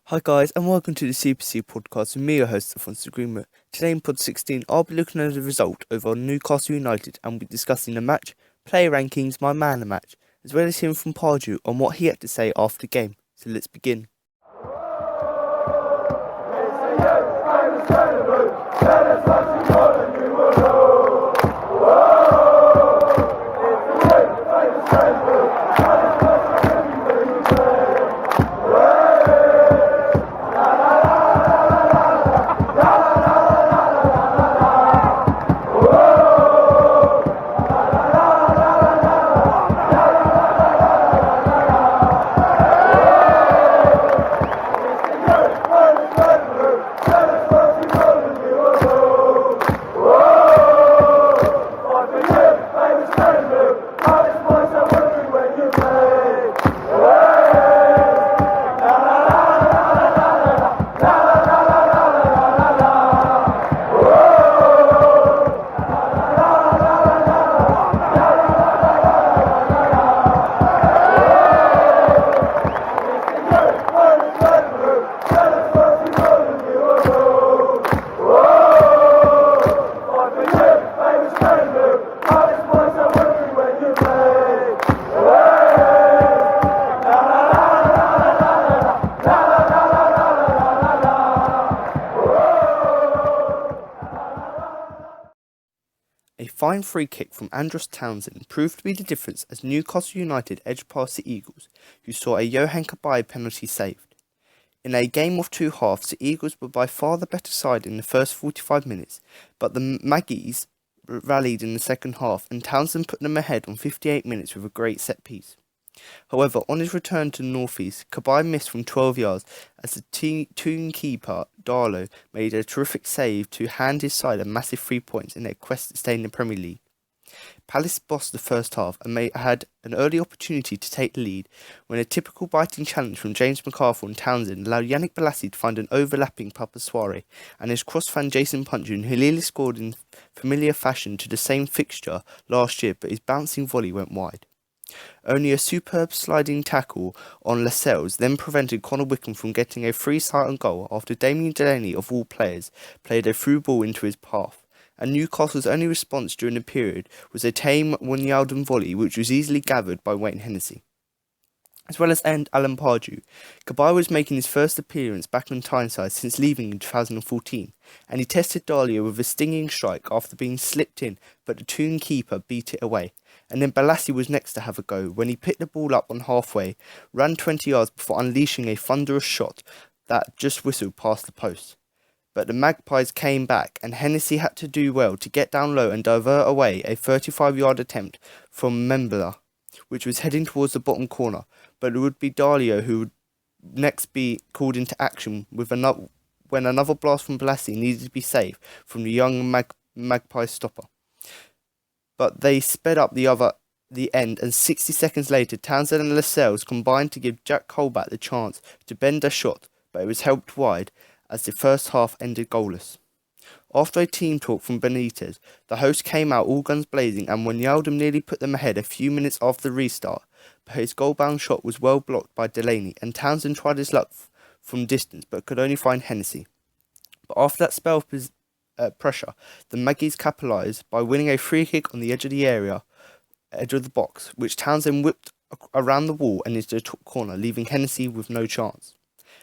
Hi guys, and welcome to the CPFC podcast with me, your host, Alfonso Greenwood. Today in Pod 16, I'll be looking at the result over Newcastle United and we'll be discussing the match, player rankings, my man of the match, as well as hearing from Pardew on what he had to say after the game. So let's begin. A fine free kick from Andros Townsend proved to be the difference as Newcastle United edged past the Eagles, who saw a Yohan Cabaye penalty saved. In a game of two halves, the Eagles were by far the better side in the first 45 minutes, but the Maggies rallied in the second half and Townsend put them ahead on 58 minutes with a great set piece. However, on his return to the northeast, Cabaye missed from 12 yards as the Toon keeper, Darlow, made a terrific save to hand his side a massive 3 points in their quest to stay in the Premier League. Palace bossed the first half and had an early opportunity to take the lead when a typical biting challenge from James McArthur and Townsend allowed Yannick Bolasie to find an overlapping Papa Soare, and his cross fan Jason Puncheon, who nearly scored in familiar fashion to the same fixture last year, but his bouncing volley went wide. Only a superb sliding tackle on Lascelles then prevented Connor Wickham from getting a three-sighted goal after Damien Delaney, of all players, played a through ball into his path, and Newcastle's only response during the period was a tame Wijnaldum volley which was easily gathered by Wayne Hennessy. As well as Alan Pardew, Cabaye was making his first appearance back on Tyneside since leaving in 2014, and he tested Darlow with a stinging strike after being slipped in, but the Toon keeper beat it away. And then Bolasie was next to have a go when he picked the ball up on halfway, ran 20 yards before unleashing a thunderous shot that just whistled past the post. But the Magpies came back, and Hennessy had to do well to get down low and divert away a 35-yard attempt from Membela, which was heading towards the bottom corner, but it would be Darlow who would next be called into action when another blast from Bolasie needed to be saved from the young Magpie stopper. But they sped up the end, and 60 seconds later Townsend and Lascelles combined to give Jack Colback the chance to bend a shot, but it was helped wide as the first half ended goalless. After a team talk from Benitez, the host came out all guns blazing, and Wijnaldum nearly put them ahead a few minutes after the restart, but his goal-bound shot was well blocked by Delaney, and Townsend tried his luck from distance but could only find Hennessy. But after that spell of pressure, the Maggies capitalised by winning a free kick on the edge of the box, which Townsend whipped around the wall and into the top corner, leaving Hennessy with no chance.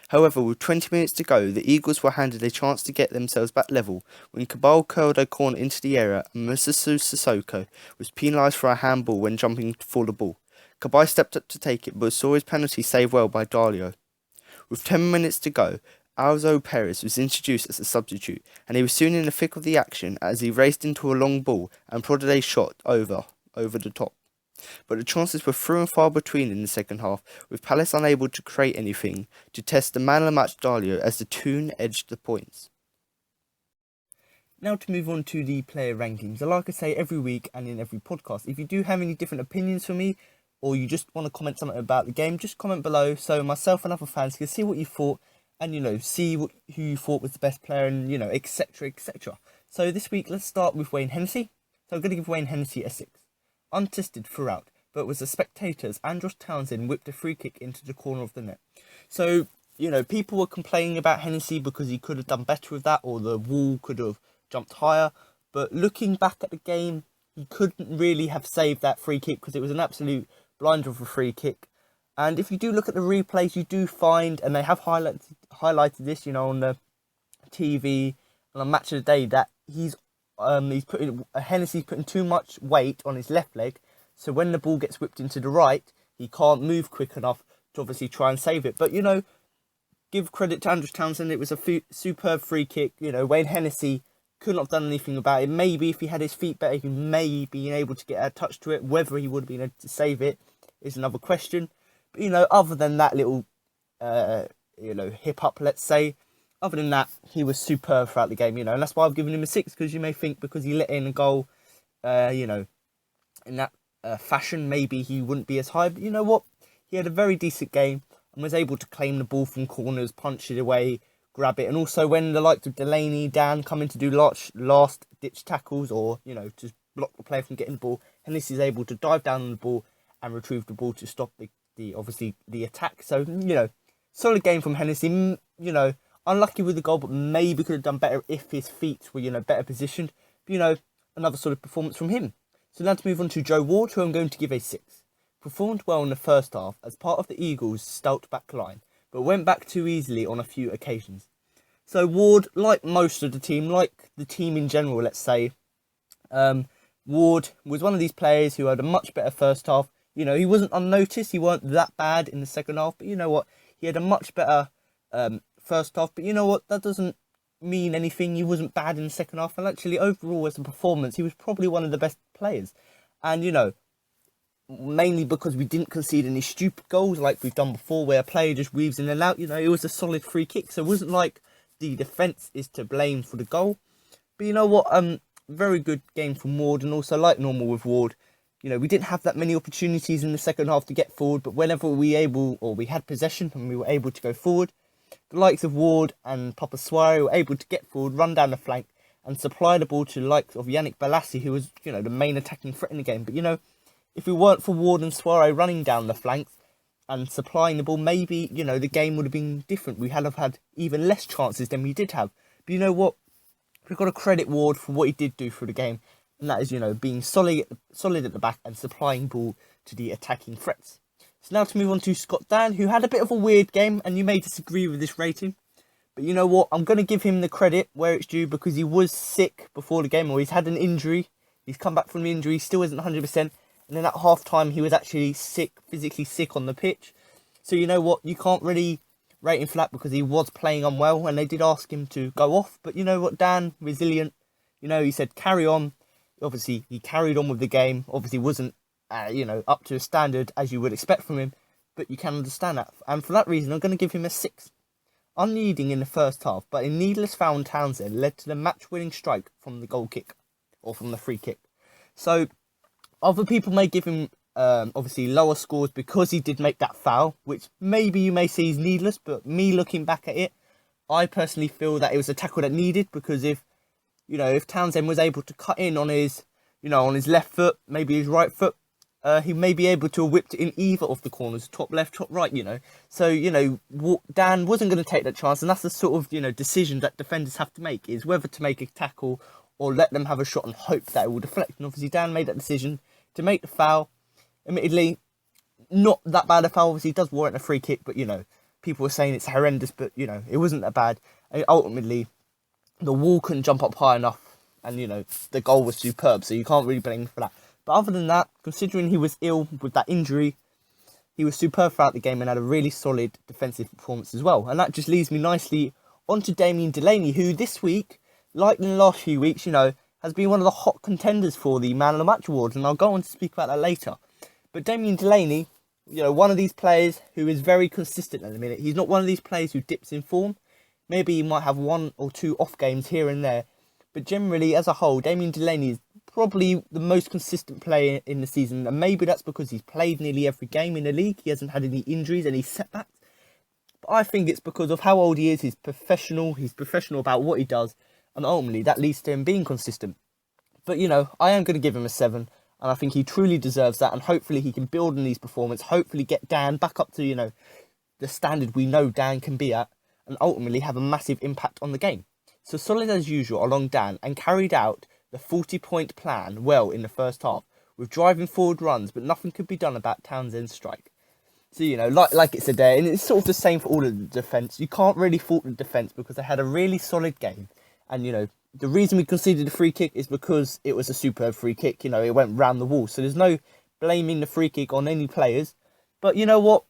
However, with 20 minutes to go, the Eagles were handed a chance to get themselves back level when Cabaye curled a corner into the area and Musasu Sissoko was penalised for a handball when jumping for the ball. Cabaye stepped up to take it but saw his penalty saved well by Darlow. With 10 minutes to go, Alzo Perez was introduced as a substitute, and he was soon in the thick of the action as he raced into a long ball and prodded a shot over the top. But the chances were few and far between in the second half, with Palace unable to create anything to test the man of the match Darlow as the Toon edged the points. Now to move on to the player rankings. Like I say every week and in every podcast, if you do have any different opinions for me, or you just want to comment something about the game, just comment below so myself and other fans can see what you thought and, see who you thought was the best player and, etc, etc. So this week, let's start with Wayne Hennessy. So I'm going to give Wayne Hennessy a 6. Untested throughout, but was the spectators, Andros Townsend whipped a free kick into the corner of the net. So you know, people were complaining about Hennessy because he could have done better with that, or the wall could have jumped higher. But looking back at the game, he couldn't really have saved that free kick because it was an absolute blinder of a free kick. And if you do look at the replays, you do find, and they have highlighted this, you know, on the TV and on Match of the Day, that Hennessy's putting too much weight on his left leg. So when the ball gets whipped into the right, he can't move quick enough to obviously try and save it. But, you know, give credit to Andros Townsend. It was a superb free kick. You know, Wayne Hennessy couldn't have done anything about it. Maybe if he had his feet better, he may be able to get a touch to it. Whether he would have been able to save it is another question. But, you know, other than that little, hip up, let's say, other than that, he was superb throughout the game, you know. And that's why I've given him a 6, because you may think because he let in a goal, in that fashion, maybe he wouldn't be as high. But you know what? He had a very decent game and was able to claim the ball from corners, punch it away, grab it. And also when the likes of Delaney, Dan come in to do last-ditch tackles, or, you know, to block the player from getting the ball, Hennessy is able to dive down on the ball and retrieve the ball to stop the attack. So, you know, solid game from Hennessy. You know, unlucky with the goal, but maybe could have done better if his feet were, you know, better positioned. But, you know, another solid performance from him. So now to move on to Joe Ward, who I'm going to give a 6. Performed well in the first half as part of the Eagles' stout back line, but went back too easily on a few occasions. So Ward, like most of the team, like the team in general, let's say, Ward was one of these players who had a much better first half. You know, he wasn't unnoticed, he weren't that bad in the second half, but you know what, he had a much better first half. But you know what, that doesn't mean anything. He wasn't bad in the second half, and actually overall as a performance, he was probably one of the best players. And you know, mainly because we didn't concede any stupid goals like we've done before, where a player just weaves in and out. You know, it was a solid free kick, so it wasn't like the defence is to blame for the goal. But you know what, very good game from Ward. And also, like normal with Ward, you know, we didn't have that many opportunities in the second half to get forward, but whenever we had possession and we were able to go forward, the likes of Ward and Papa Suarez were able to get forward, run down the flank, and supply the ball to the likes of Yannick Bolasie, who was, you know, the main attacking threat in the game. But, you know, if it weren't for Ward and Suarez running down the flanks and supplying the ball, maybe, you know, the game would have been different. We had even less chances than we did have. But you know what? We've got to credit Ward for what he did do for the game. And that is, you know, being solid at the back and supplying ball to the attacking threats. So now to move on to Scott Dan, who had a bit of a weird game, and you may disagree with this rating. But you know what? I'm going to give him the credit where it's due, because he was sick before the game, or he's had an injury. He's come back from the injury, still isn't 100%. And then at half-time, he was actually sick, physically sick on the pitch. So you know what? You can't really rate him for that, because he was playing unwell, and they did ask him to go off. But you know what? Dan, resilient. You know, he said, carry on. Obviously, he carried on with the game. Obviously, wasn't, up to a standard as you would expect from him. But you can understand that. And for that reason, I'm going to give him a 6. Unleading in the first half, but a needless foul on Townsend led to the match-winning strike from the goal kick, or from the free kick. So, other people may give him, obviously, lower scores because he did make that foul, which maybe you may say is needless, but me looking back at it, I personally feel that it was a tackle that needed, because if Townsend was able to cut in on his left foot, maybe his right foot, he may be able to have whipped it in either of the corners, top left, top right, you know. So, you know, Dan wasn't going to take that chance, and that's the sort of, you know, decision that defenders have to make, is whether to make a tackle or let them have a shot and hope that it will deflect. And obviously Dan made that decision to make the foul. Admittedly, not that bad a foul. Obviously, it does warrant a free kick, but, you know, people were saying it's horrendous, but, you know, it wasn't that bad. And ultimately, the wall couldn't jump up high enough, and, you know, the goal was superb, so you can't really blame him for that. But other than that, considering he was ill with that injury, he was superb throughout the game and had a really solid defensive performance as well. And that just leads me nicely onto Damien Delaney, who this week, like in the last few weeks, you know, has been one of the hot contenders for the Man of the Match awards, and I'll go on to speak about that later. But Damien Delaney, you know, one of these players who is very consistent at the minute. He's not one of these players who dips in form. Maybe he might have 1 or 2 off games here and there. But generally, as a whole, Damien Delaney is probably the most consistent player in the season. And maybe that's because he's played nearly every game in the league. He hasn't had any injuries, any setbacks. But I think it's because of how old he is. He's professional. He's professional about what he does. And ultimately, that leads to him being consistent. But, you know, I am going to give him a 7. And I think he truly deserves that. And hopefully he can build on these performances. Hopefully get Dan back up to, you know, the standard we know Dan can be at, and ultimately have a massive impact on the game. So solid as usual along Dan, and carried out the 40-point plan well in the first half, with driving forward runs, but nothing could be done about Townsend's strike. So, like it said there, and it's sort of the same for all of the defence. You can't really fault the defence because they had a really solid game. And, the reason we conceded the free kick is because it was a superb free kick. It went round the wall. So there's no blaming the free kick on any players. But you know what?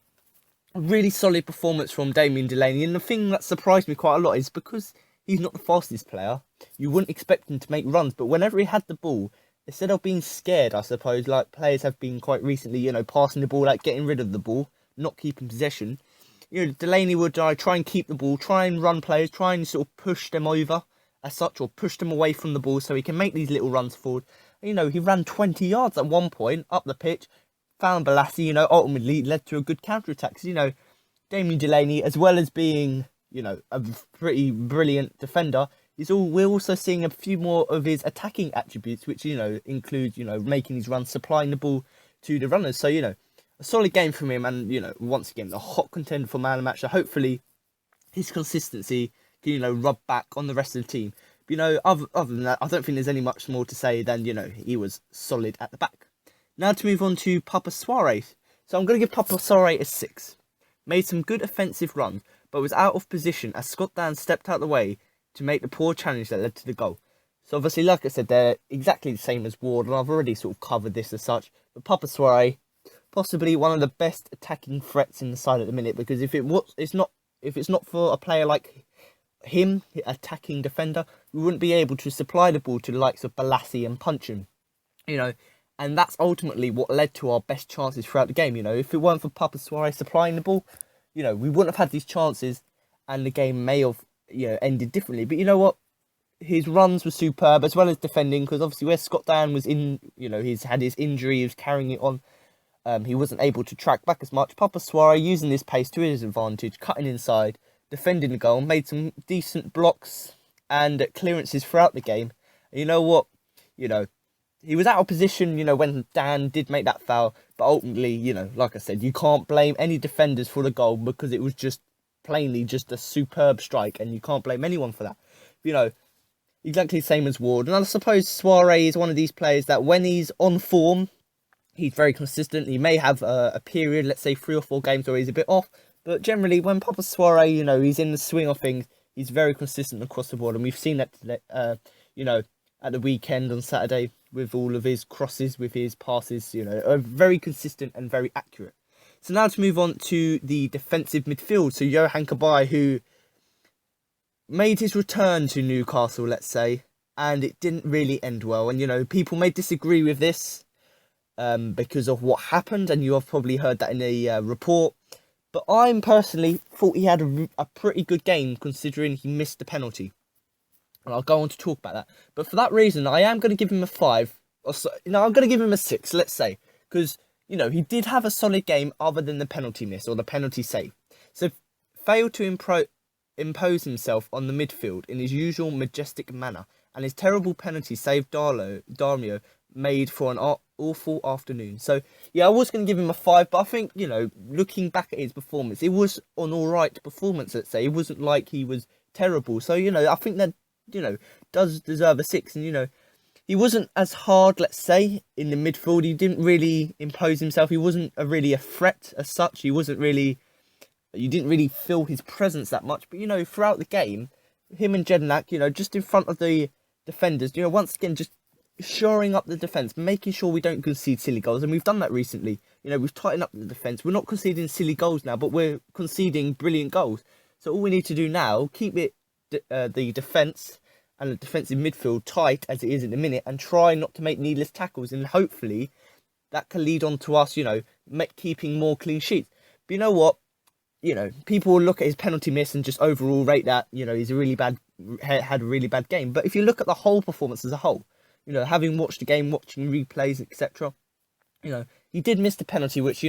A really solid performance from Damien Delaney. And the thing that surprised me quite a lot is because he's not the fastest player, you wouldn't expect him to make runs. But whenever he had the ball, instead of being scared, I suppose, like players have been quite recently, passing the ball, like getting rid of the ball, not keeping possession, Delaney would try and keep the ball, try and run players, try and sort of push them over as such, or push them away from the ball so he can make these little runs forward. He ran 20 yards at one point up the pitch, found Balassi, ultimately led to a good counter-attack. So, Damien Delaney, as well as being, a pretty brilliant defender, we're also seeing a few more of his attacking attributes, which, include, making his runs, supplying the ball to the runners. So, a solid game from him, and, once again, a hot contender for man of the match. So hopefully his consistency can, rub back on the rest of the team. But, other than that, I don't think there's any much more to say than, he was solid at the back. Now to move on to Papa Soares. So I'm going to give Papa Soares a 6. Made some good offensive runs, but was out of position as Scott Dan stepped out of the way to make the poor challenge that led to the goal. So obviously, like I said, they're exactly the same as Ward, and I've already sort of covered this as such. But Papa Soares, possibly one of the best attacking threats in the side at the minute, because if it's not for a player like him, attacking defender, we wouldn't be able to supply the ball to the likes of Balassi and Punchin, and that's ultimately what led to our best chances throughout the game. If it weren't for Papa Soares supplying the ball, we wouldn't have had these chances, and the game may have ended differently. But you know what? His runs were superb, as well as defending, because obviously where Scott Dan was in, he's had his injury, he was carrying it on. He wasn't able to track back as much. Papa Soares using this pace to his advantage, cutting inside, defending the goal, made some decent blocks and clearances throughout the game. And you know what? He was out of position, when Dan did make that foul. But ultimately, like I said, you can't blame any defenders for the goal because it was just plainly just a superb strike, and you can't blame anyone for that. Exactly the same as Ward. And I suppose Soares is one of these players that when he's on form, he's very consistent. He may have a period, let's say 3 or 4 games where he's a bit off. But generally, when Papa Soares, he's in the swing of things, he's very consistent across the board. And we've seen that today, at the weekend on Saturday with all of his crosses, with his passes, are very consistent and very accurate. So now to move on to the defensive midfield. So Yohan Cabaye, who made his return to Newcastle, let's say, and it didn't really end well. And, people may disagree with this because of what happened, and you have probably heard that in a report. But I personally thought he had a pretty good game, considering he missed the penalty. And I'll go on to talk about that. But for that reason, I am going to give him a 5. I'm going to give him a 6, let's say. Because, he did have a solid game other than the penalty miss or the penalty save. So, failed to impose himself on the midfield in his usual majestic manner. And his terrible penalty saved Darlow made for an awful afternoon. So, yeah, I was going to give him a 5. But I think, looking back at his performance, it was an alright performance, let's say. It wasn't like he was terrible. So, I think that does deserve a 6. And, he wasn't as hard, let's say, in the midfield. He didn't really impose himself. He wasn't really a threat as such. You didn't really feel his presence that much. But, throughout the game, him and Jedinak, just in front of the defenders, once again, just shoring up the defence, making sure we don't concede silly goals. And we've done that recently. We've tightened up the defence. We're not conceding silly goals now, but we're conceding brilliant goals. So all we need to do now, keep it the defence and the defensive midfield tight as it is in the minute, and try not to make needless tackles, and hopefully that can lead on to us, keeping more clean sheets. But you know what? People will look at his penalty miss and just overall rate that, he's had a really bad game. But if you look at the whole performance as a whole, having watched the game, watching replays, etc., he did miss the penalty, which,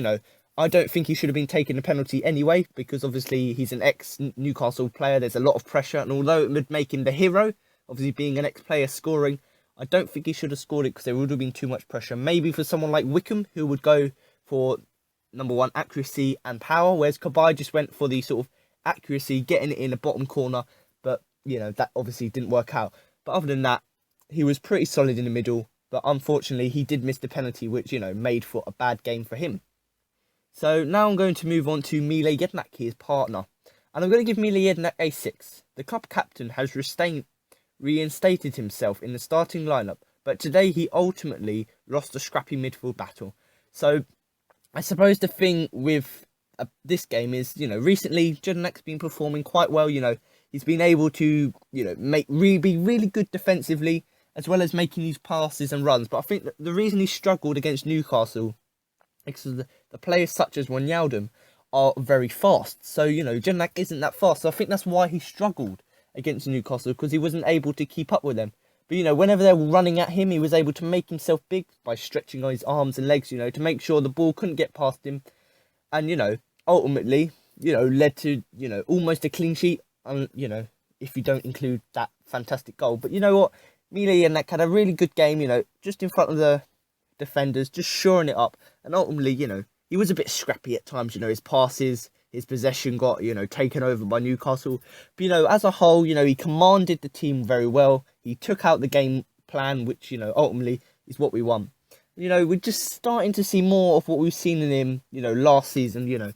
I don't think he should have been taking the penalty anyway, because obviously he's an ex-Newcastle player. There's a lot of pressure, and although it would make him the hero, obviously being an ex-player scoring, I don't think he should have scored it because there would have been too much pressure. Maybe for someone like Wickham, who would go for number one, accuracy and power, whereas Cabaye just went for the sort of accuracy, getting it in the bottom corner, but, you know, that obviously didn't work out. But other than that, he was pretty solid in the middle, but unfortunately he did miss the penalty, which, you know, made for a bad game for him. So now I'm going to move on to Mile Jednak, his partner. And I'm going to give Mile Jednak a 6. The club captain has reinstated himself in the starting lineup, but today he ultimately lost a scrappy midfield battle. So I suppose the thing with this game is, you know, recently Jedinak's been performing quite well. You know, he's been able to, you know, be really good defensively, as well as making these passes and runs. But I think that the reason he struggled against Newcastle is because the players such as Wijnaldum are very fast. So, you know, Jedinak isn't that fast. So I think that's why he struggled against Newcastle, because he wasn't able to keep up with them. But, you know, whenever they were running at him, he was able to make himself big by stretching on his arms and legs, you know, to make sure the ball couldn't get past him. And, you know, ultimately, you know, led to, you know, almost a clean sheet. You know, if you don't include that fantastic goal. But you know what? Mile Jednak had a really good game, you know, just in front of the defenders, just shoring it up. And ultimately, you know, he was a bit scrappy at times, you know, his passes, his possession got, you know, taken over by Newcastle. But, you know, as a whole, you know, he commanded the team very well. He took out the game plan, which, you know, ultimately is what we want. You know, we're just starting to see more of what we've seen in him, you know, last season, you know,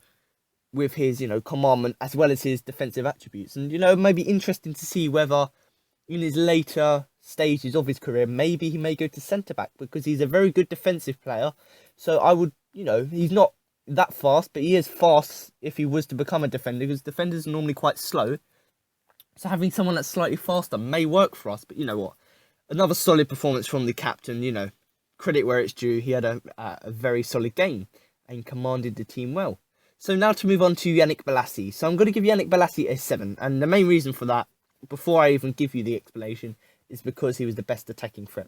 with his, you know, commandment as well as his defensive attributes. And, you know, maybe interesting to see whether in his later stages of his career, maybe he may go to centre-back, because he's a very good defensive player. So I would, you know, he's not that fast, but he is fast if he was to become a defender, because defenders are normally quite slow. So having someone that's slightly faster may work for us. But you know what? Another solid performance from the captain, you know, credit where it's due. He had a very solid game and commanded the team well. So now to move on to Yannick Bolasie. So I'm going to give Yannick Bolasie a 7. And the main reason for that, before I even give you the explanation, is because he was the best attacking threat.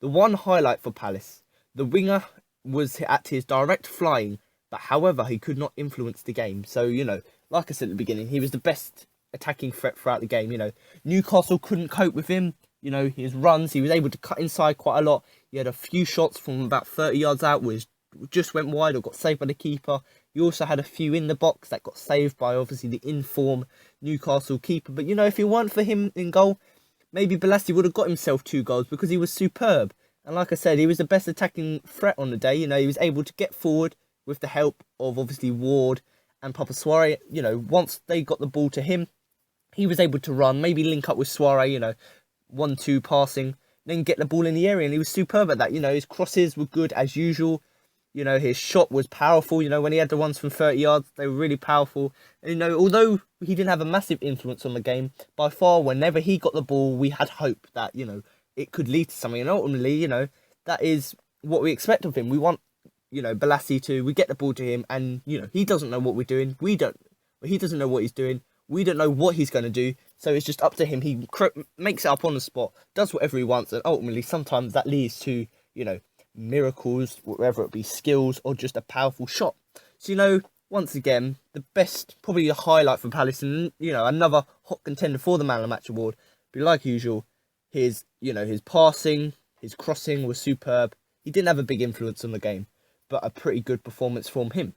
The one highlight for Palace, the winger was at his direct flying, but however, he could not influence the game. So, you know, like I said at the beginning, he was the best attacking threat throughout the game. You know, Newcastle couldn't cope with him. You know, his runs, he was able to cut inside quite a lot. He had a few shots from about 30 yards out, which just went wide or got saved by the keeper. He also had a few in the box that got saved by, obviously, the in-form Newcastle keeper. But, you know, if it weren't for him in goal, maybe Bolasie would have got himself 2 goals, because he was superb. And like I said, he was the best attacking threat on the day. You know, he was able to get forward with the help of, obviously, Ward and Papa Soare. You know, once they got the ball to him, he was able to run, maybe link up with Soare, you know, 1-2 passing, then get the ball in the area. And he was superb at that. You know, his crosses were good as usual. You know, his shot was powerful. You know, when he had the ones from 30 yards, they were really powerful. And, you know, although he didn't have a massive influence on the game, by far, whenever he got the ball, we had hope that, you know, it could lead to something. And ultimately, you know, that is what we expect of him. We want, you know, Bolasie we get the ball to him, and, you know, he doesn't know what we're doing. He doesn't know what he's doing. We don't know what he's going to do. So it's just up to him. He makes it up on the spot, does whatever he wants. And ultimately, sometimes that leads to, you know, miracles, whether it be skills or just a powerful shot. So, you know, once again, the best, probably a highlight for Palace, and, you know, another hot contender for the Man of the Match award. But like usual, his passing, his crossing was superb. He didn't have a big influence on the game, but a pretty good performance from him.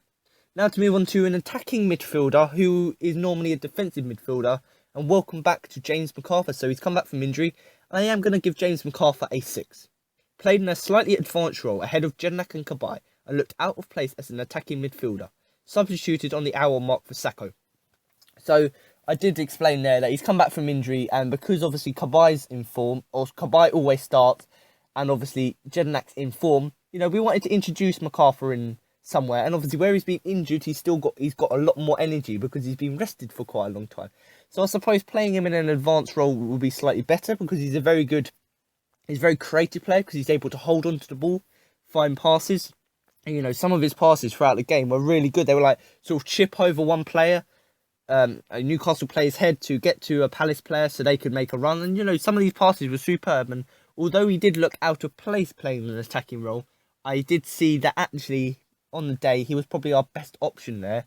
Now to move on to an attacking midfielder who is normally a defensive midfielder, and welcome back to James McArthur. So he's come back from injury. I am going to give James McArthur a 6. Played in a slightly advanced role ahead of Jedinak and Cabaye, and looked out of place as an attacking midfielder, substituted on the hour mark for Sacco. So I did explain there that he's come back from injury, and because obviously Cabaye's in form, or Cabaye always starts, and obviously Jedinak's in form, you know, we wanted to introduce McArthur in somewhere, and obviously where he's been injured, he's got a lot more energy because he's been rested for quite a long time. So I suppose playing him in an advanced role will be slightly better, because he's a very creative player, because he's able to hold on to the ball, find passes. And, you know, some of his passes throughout the game were really good. They were like sort of chip over one player, a Newcastle player's head to get to a Palace player so they could make a run. And, you know, some of these passes were superb. And although he did look out of place playing an attacking role, I did see that actually on the day he was probably our best option there.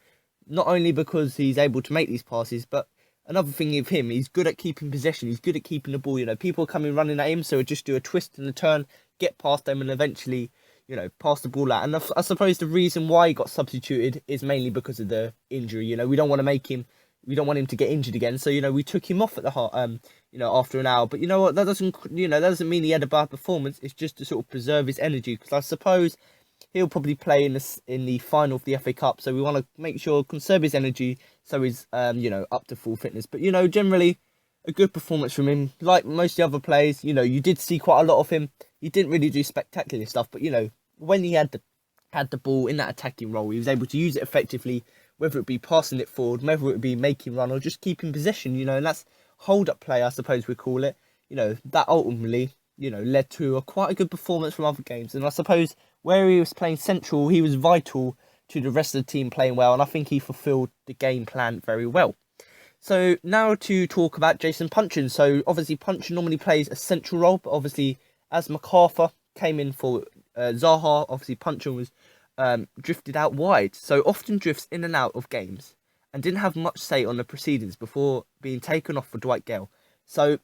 Not only because he's able to make these passes, but another thing of him, he's good at keeping possession. He's good at keeping the ball. You know, people coming running at him, so he'll just do a twist and a turn, get past them, and eventually, pass the ball out. And I suppose the reason why he got substituted is mainly because of the injury. We don't want to we don't want him to get injured again. So, we took him off at the after an hour. But you know what? That doesn't mean he had a bad performance. It's just to sort of preserve his energy, because I suppose he'll probably play in the final of the FA Cup. So we want to make sure conserve his energy so he's up to full fitness. But generally a good performance from him. Like most of the other players, you did see quite a lot of him. He didn't really do spectacular stuff, but when he had the ball in that attacking role, he was able to use it effectively, whether it be passing it forward, whether it be making run or just keeping possession, and that's hold-up play, I suppose we call it. That ultimately, led to quite a good performance from other games. And I suppose where he was playing central, he was vital to the rest of the team playing well, and I think he fulfilled the game plan very well. So now to talk about Jason Puncheon. So obviously Puncheon normally plays a central role, but obviously as MacArthur came in for Zaha, obviously Puncheon was drifted out wide. So often drifts in and out of games and didn't have much say on the proceedings before being taken off for Dwight Gale. So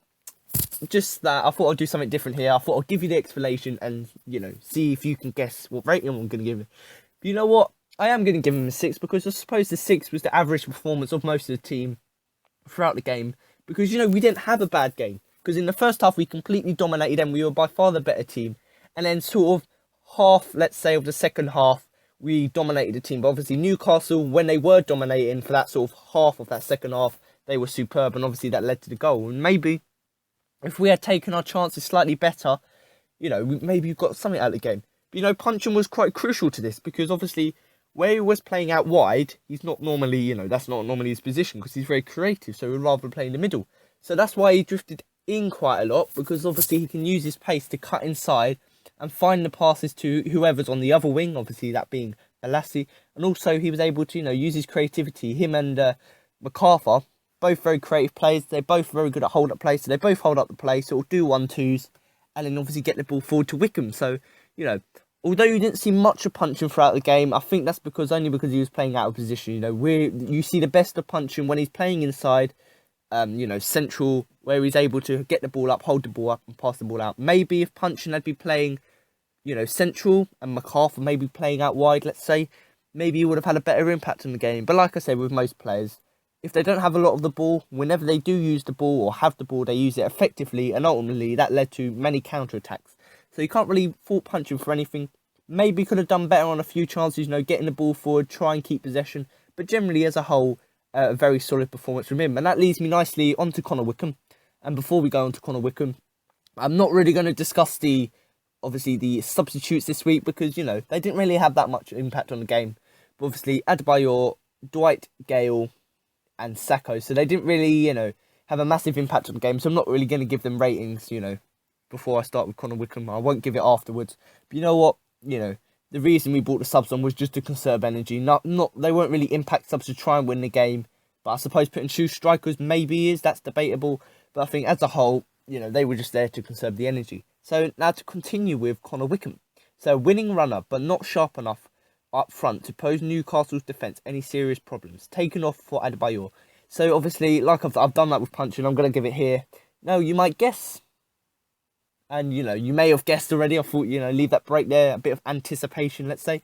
just that, I thought I'd do something different here. I thought I'd give you the explanation and, see if you can guess what rating I'm going to give it. But you know what? I am going to give him a 6, because I suppose the 6 was the average performance of most of the team throughout the game, because we didn't have a bad game, because in the first half we completely dominated them. We were by far the better team, and then sort of half, let's say, of the second half we dominated the team. But obviously Newcastle, when they were dominating for that sort of half of that second half, they were superb, and obviously that led to the goal. And maybe if we had taken our chances slightly better, maybe you've got something out of the game. But Puncheon was quite crucial to this, because obviously where he was playing out wide, he's not normally, that's not normally his position, because he's very creative, so he'd rather play in the middle. So that's why he drifted in quite a lot, because obviously he can use his pace to cut inside and find the passes to whoever's on the other wing, obviously that being Balassi. And also he was able to, use his creativity. Him and MacArthur, both very creative players. They're both very good at hold-up play, so they both hold up the play, so it'll do 1-2s, and then obviously get the ball forward to Wickham. So, although you didn't see much of Puncheon throughout the game, I think that's only because he was playing out of position. You see the best of Puncheon when he's playing inside, central, where he's able to get the ball up, hold the ball up, and pass the ball out. Maybe if Puncheon had been playing, central, and MacArthur maybe playing out wide, let's say, maybe he would have had a better impact on the game. But like I say, with most players, if they don't have a lot of the ball, whenever they do use the ball or have the ball, they use it effectively, and ultimately that led to many counter-attacks. So you can't really fault Puncheon for anything. Maybe could have done better on a few chances, getting the ball forward, try and keep possession. But generally, as a whole, a very solid performance from him. And that leads me nicely onto Connor Wickham. And before we go on to Connor Wickham, I'm not really going to discuss the substitutes this week, because, they didn't really have that much impact on the game. But obviously, Adebayor, Dwight Gale, and Sacco. So they didn't really, have a massive impact on the game. So I'm not really going to give them ratings, before I start with Connor Wickham. I won't give it afterwards. But you know what? The reason we brought the subs on was just to conserve energy. They weren't really impact subs to try and win the game. But I suppose putting two strikers maybe that's debatable. But I think as a whole, they were just there to conserve the energy. So now to continue with Connor Wickham. So winning runner, but not sharp enough up front to pose Newcastle's defence any serious problems. Taken off for Adebayor. So obviously, like I've done that with Puncheon, I'm going to give it here. Now, you might guess, and, you may have guessed already. I thought, leave that break there. A bit of anticipation, let's say.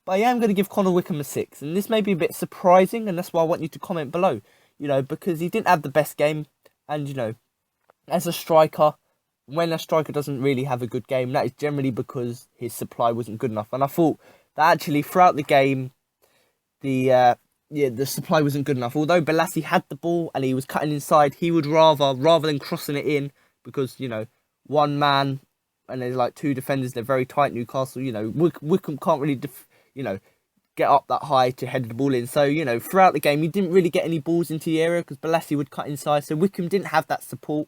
But I am going to give Connor Wickham a 6. And this may be a bit surprising. And that's why I want you to comment below. Because he didn't have the best game. And, as a striker, when a striker doesn't really have a good game, that is generally because his supply wasn't good enough. And I thought that actually throughout the game, the supply wasn't good enough. Although Balassi had the ball and he was cutting inside, he would rather than crossing it in, because, one man and there's like two defenders, they're very tight, Newcastle. Wickham can't really get up that high to head the ball in. So throughout the game he didn't really get any balls into the area, because Balassi would cut inside. So Wickham didn't have that support,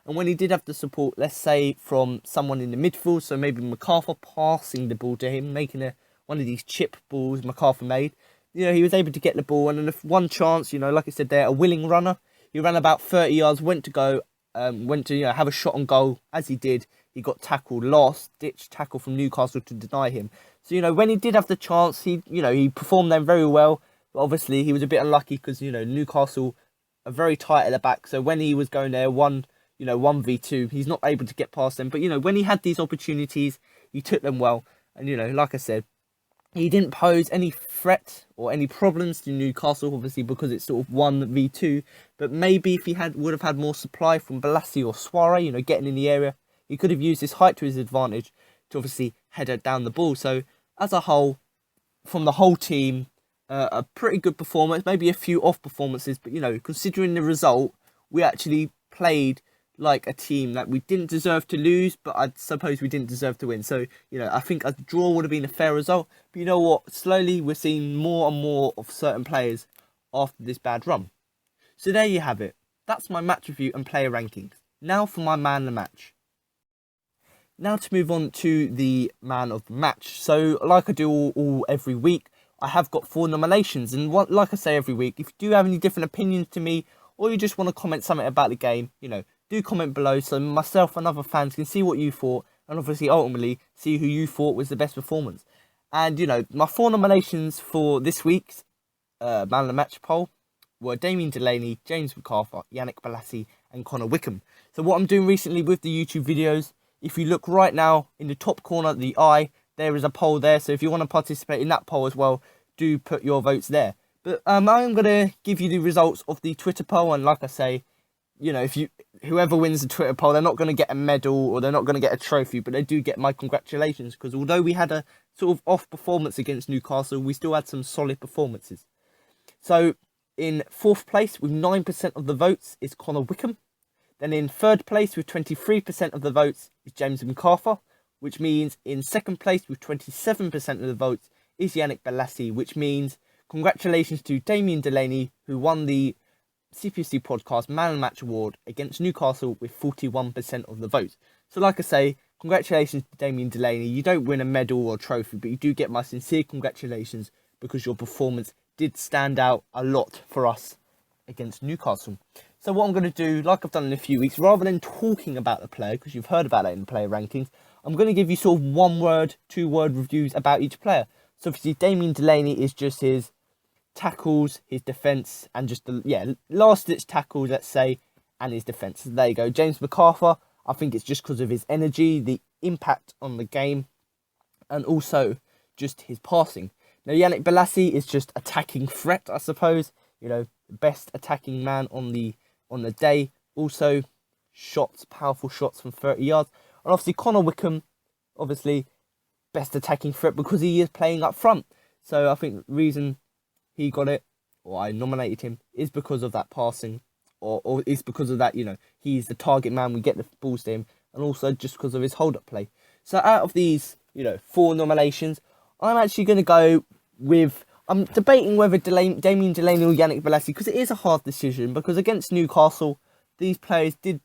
and when he did have the support, let's say from someone in the midfield, so maybe MacArthur passing the ball to him, making one of these chip balls MacArthur made, he was able to get the ball. And then if one chance, like I said there, a willing runner, he ran about 30 yards, went to have a shot on goal. As he did, he got tackled, last-ditch tackle from Newcastle to deny him. So, when he did have the chance, he performed them very well. But obviously, he was a bit unlucky because, Newcastle are very tight at the back. So when he was going there, 1v2, he's not able to get past them. But, when he had these opportunities, he took them well. And, like I said, he didn't pose any threat or any problems to Newcastle, obviously, because it's sort of 1v2. But maybe if he would have had more supply from Balassi or Suarez, getting in the area, he could have used his height to his advantage to obviously header down the ball. So, as a whole, from the whole team, a pretty good performance. Maybe a few off performances, but considering the result, we actually played like a team that we didn't deserve to lose, but I suppose we didn't deserve to win. So I think a draw would have been a fair result. But you know what? Slowly we're seeing more and more of certain players after this bad run. So there you have it. That's my match review and player rankings. Now for my man of the match. Now to move on to the man of the match. So like I do all every week, I have got 4 nominations. And like I say every week, if you do have any different opinions to me, or you just want to comment something about the game, do comment below so myself and other fans can see what you thought, and obviously ultimately see who you thought was the best performance. And my 4 nominations for this week's man of the match poll were Damien Delaney, James McArthur, Yannick Balassi and Connor Wickham. So what I'm doing recently with the YouTube videos, if you look right now in the top corner of the eye, there is a poll there. So if you want to participate in that poll as well, do put your votes there. But I'm going to give you the results of the Twitter poll. And like I say, whoever wins the Twitter poll, they're not going to get a medal or they're not going to get a trophy, but they do get my congratulations. Because although we had a sort of off performance against Newcastle, we still had some solid performances. So in 4th place with 9% of the votes is Connor Wickham. Then in 3rd place with 23% of the votes is James McArthur, which means in 2nd place with 27% of the votes is Yannick Balassi, which means congratulations to Damien Delaney, who won the CPFC podcast Man of the Match award against Newcastle with 41% of the votes. So like I say, congratulations to Damien Delaney. You don't win a medal or trophy, but you do get my sincere congratulations because your performance did stand out a lot for us against Newcastle. So what I'm going to do, like I've done in a few weeks, rather than talking about the player, because you've heard about it in the player rankings, I'm going to give you sort of 1-word, 2-word reviews about each player. So obviously Damien Delaney is just his tackles, his defence, and just the last-ditch tackles, let's say, and his defence. So there you go. James McArthur, I think it's just because of his energy, the impact on the game, and also just his passing. Now, Yannick Balassi is just attacking threat, I suppose. Best attacking man on the day. Also, powerful shots from 30 yards. And obviously, Connor Wickham, obviously, best attacking threat because he is playing up front. So I think the reason he got it, or I nominated him, is because of that passing, or is because of that, he's the target man, we get the balls to him, and also just because of his hold-up play. So out of these, 4 nominations, I'm actually going to go with, I'm debating whether Damien Delaney or Yannick Balassi, because it is a hard decision, because against Newcastle, these players did,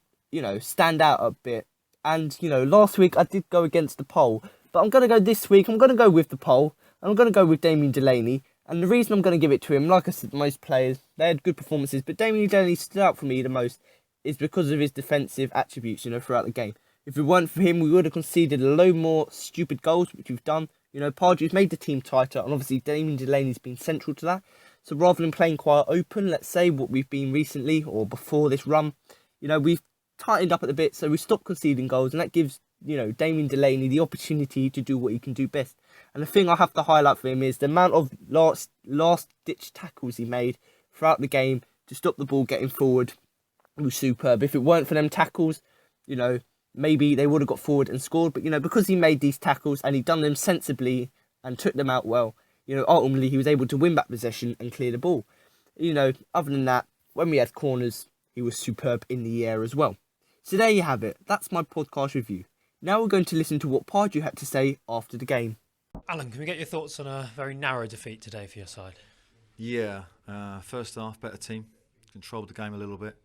stand out a bit. And, last week I did go against the poll, but I'm going to go this week, I'm going to go with the poll, and I'm going to go with Damien Delaney. And the reason I'm going to give it to him, like I said, most players, they had good performances, but Damien Delaney stood out for me the most is because of his defensive attributes, throughout the game. If it weren't for him, we would have conceded a load more stupid goals, which we've done. Pardew's made the team tighter, and obviously Damien Delaney's been central to that. So rather than playing quite open, let's say, what we've been recently, or before this run, we've tightened up at the bit, so we stopped conceding goals, and that gives, Damien Delaney the opportunity to do what he can do best. And the thing I have to highlight for him is the amount of last-ditch tackles he made throughout the game to stop the ball getting forward was superb. If it weren't for them tackles, maybe they would have got forward and scored. But, because he made these tackles and he done them sensibly and took them out well, ultimately he was able to win back possession and clear the ball. Other than that, when we had corners, he was superb in the air as well. So there you have it. That's my podcast review. Now we're going to listen to what Pardew had to say after the game. Alan, can we get your thoughts on a very narrow defeat today for your side? Yeah, first half, better team, controlled the game a little bit,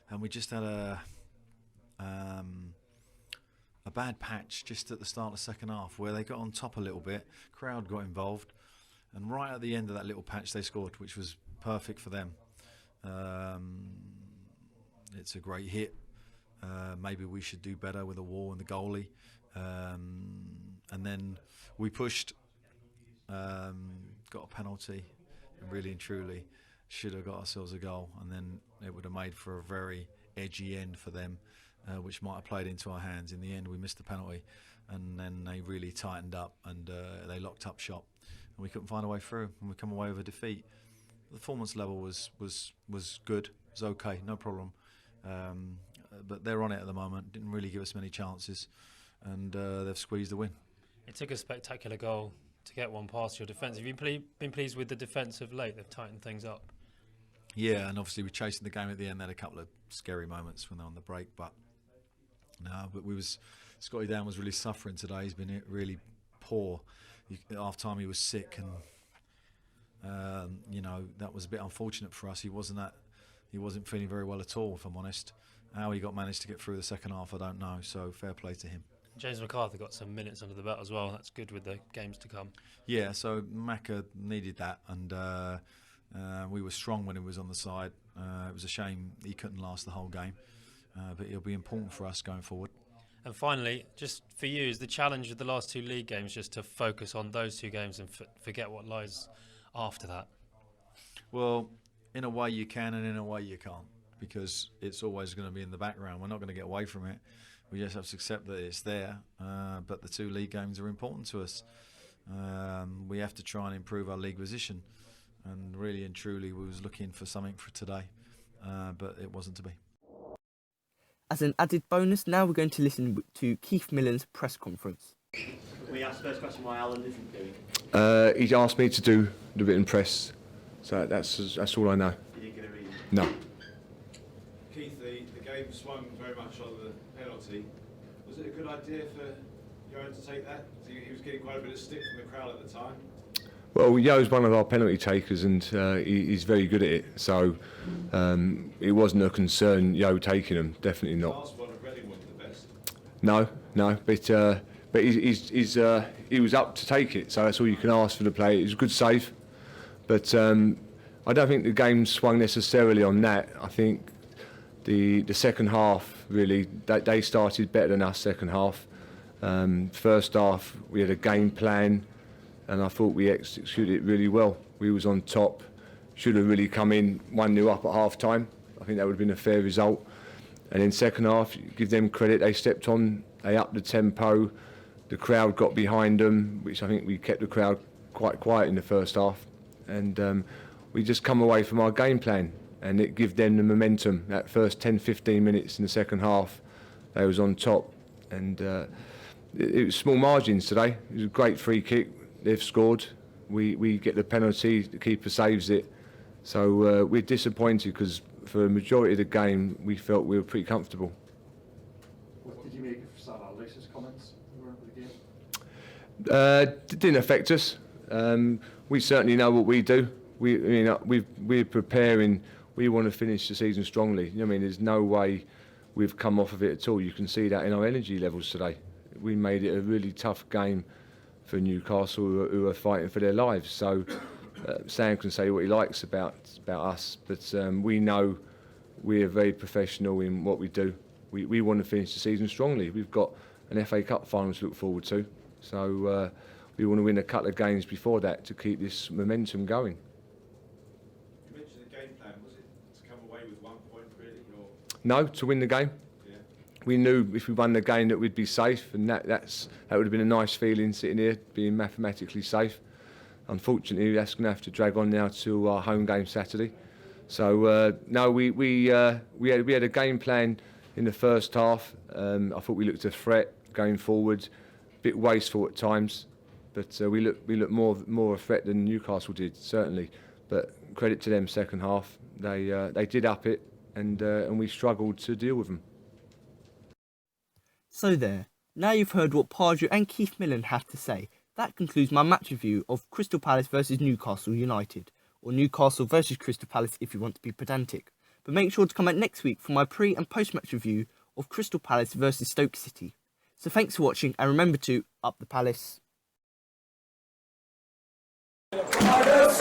and we just had a bad patch just at the start of the second half where they got on top a little bit, crowd got involved, and right at the end of that little patch they scored, which was perfect for them. It's a great hit. Maybe we should do better with the wall and the goalie. And then we pushed, got a penalty, and really and truly should have got ourselves a goal, and then it would have made for a very edgy end for them. which might have played into our hands. In the end, we missed the penalty, and then they really tightened up and they locked up shop, and we couldn't find a way through, and we come away with a defeat. The performance level was good, it was okay, no problem. But they're on it at the moment, didn't really give us many chances, and they've squeezed the win. It took a spectacular goal to get one past your defence. Have you been pleased with the defence of late? They've tightened things up. Yeah, and obviously we chasing the game at the end. They had a couple of scary moments when they're on the break, but Scotty Down was really suffering today. He's been really poor. At half time he was sick, and that was a bit unfortunate for us. He wasn't feeling very well at all, if I'm honest. How he managed to get through the second half, I don't know. So fair play to him. James McCarthy got some minutes under the belt as well. That's good with the games to come. Yeah, so Macca needed that, and we were strong when he was on the side. It was a shame he couldn't last the whole game, but it'll be important for us going forward. And finally, just for you, is the challenge of the last two league games just to focus on those two games and forget what lies after that? Well, in a way you can, and in a way you can't, because it's always going to be in the background. We're not going to get away from it. We just have to accept that it's there, but the two league games are important to us. We have to try and improve our league position, and really and truly we was looking for something for today, but it wasn't to be. As an added bonus, now we're going to listen to Keith Millen's press conference. Can we ask the first question why Alan isn't doing? He asked me to do the written press, so that's all I know. You didn't get a reason? No. Keith, the game swung very much on the penalty. Was it a good idea for Yohan to take that? He was getting quite a bit of stick from the crowd at the time. Well, Yo's one of our penalty takers, and he's very good at it. So it wasn't a concern, Yo taking them. Definitely not. The last one at Reading wasn't the best. No, but he was up to take it. So that's all you can ask for the player. It was a good save, but I don't think the game swung necessarily on that. I think the second half really they started better than us. Second half, first half we had a game plan, and I thought we executed it really well. We was on top, should have really come in 1-0 up at half time. I think that would have been a fair result. And in second half, give them credit, they stepped on, they upped the tempo, the crowd got behind them, which I think we kept the crowd quite quiet in the first half. And we just come away from our game plan, and it gave them the momentum. That first 10-15 minutes in the second half, they was on top. And it was small margins today. It was a great free kick. They've scored. We get the penalty. The keeper saves it. So we're disappointed because for a majority of the game we felt we were pretty comfortable. What did you make of Sarah Alex's comments at the game? It didn't affect us. We certainly know what we do. We're preparing. We want to finish the season strongly. There's no way we've come off of it at all. You can see that in our energy levels today. We made it a really tough game for Newcastle, who are fighting for their lives. So Sam can say what he likes about us, but we know we're very professional in what we do. We want to finish the season strongly. We've got an FA Cup final to look forward to, so we want to win a couple of games before that to keep this momentum going. You mentioned the game plan. Was it to come away with 1 point really? Or? No, to win the game. Yeah. We knew if we won the game that we'd be safe, and that would have been a nice feeling sitting here, being mathematically safe. Unfortunately, that's going to have to drag on now to our home game Saturday. So no, we had a game plan in the first half. I thought we looked a threat going forward, a bit wasteful at times, but we looked more a threat than Newcastle did, certainly. But credit to them, second half, they did up it, and we struggled to deal with them. So there, now you've heard what Pardew and Keith Millen had to say. That concludes my match review of Crystal Palace versus Newcastle United, or Newcastle versus Crystal Palace if you want to be pedantic. But make sure to come back next week for my pre- and post-match review of Crystal Palace versus Stoke City. So thanks for watching, and remember to up the Palace. Palace!